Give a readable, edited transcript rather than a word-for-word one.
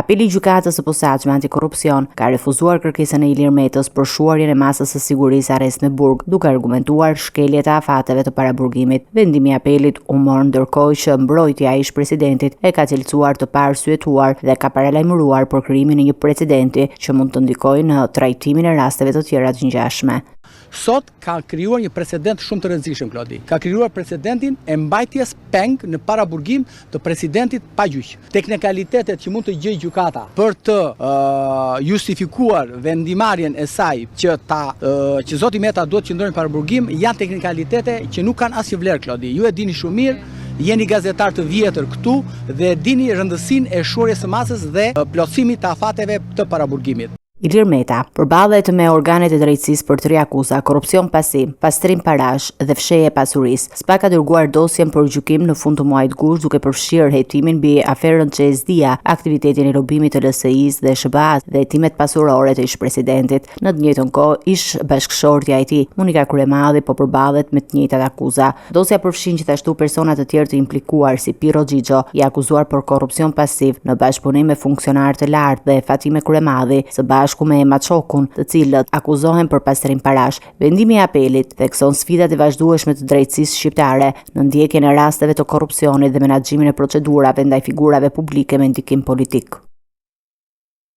Apeli i gjykatës së posaçme antikorrupsion ka refuzuar kërkesën e Ilir Metës për shuarjen e masës së sigurisë arrest në burg, duke argumentuar shkeljet e afateve të paraburgimit. Vendimi i apelit u mor ndërkohë që mbrojtja e ish-presidentit e ka cilësuar të parsyetuar dhe ka paralajmëruar për krijimin e një precedenti që mund të ndikojë në trajtimin e rasteve të tjera të ngjashme. Sot ka krijuar një precedent shumë të rrezikshëm, Klodi. Ka krijuar precedentin e mbajtjes peng në paraburgim të presidentit pa gjyq. Teknikalitetet që mund të gjejë gjykata për të justifikuar vendimarrjen e saj që zoti Meta duhet të qëndrojë në paraburgim janë teknikalitete që nuk kanë asnjë vlerë, Klodi. Ju e dini shumë mirë. Jeni gazetar të vjetër këtu dhe dini rëndësinë e shuarjes së masës dhe plotësimit të afateve të paraburgimit. Ilir Meta përballet me organet e drejtësisë për 3 akuza: korrupsion pasiv, pastrim parash dhe fshehje pasurisë. SPA ka dërguar dosjen për gjykim në fund të muajit gusht, duke përfshirë hetimin mbi aferën CSD-a, aktivitetin e lobimit të LSI-s dhe SBA-s dhe hetimet pasurore të ish-presidentit. Në të njëjtën kohë, ish-bashkëshortja e tij, Monika Kryemadhi, po përballet me të njëjtat akuza. Dosja përfshin gjithashtu persona të tjerë të implikuar si Piro Xhixho, i akuzuar për korrupsion pasiv në bashkëpunim me funksionarë të lartë, dhe Fatime Kryemadhi, së bashku me Emma Çokun, të cilët akuzohen për pastrim parash. Vendimi i apelit thekson sfidat e vazhdueshme të drejtësisë shqiptare në ndjekjen e rasteve të korrupsionit dhe menaxhimin e procedurave ndaj figurave publike me ndikim politik.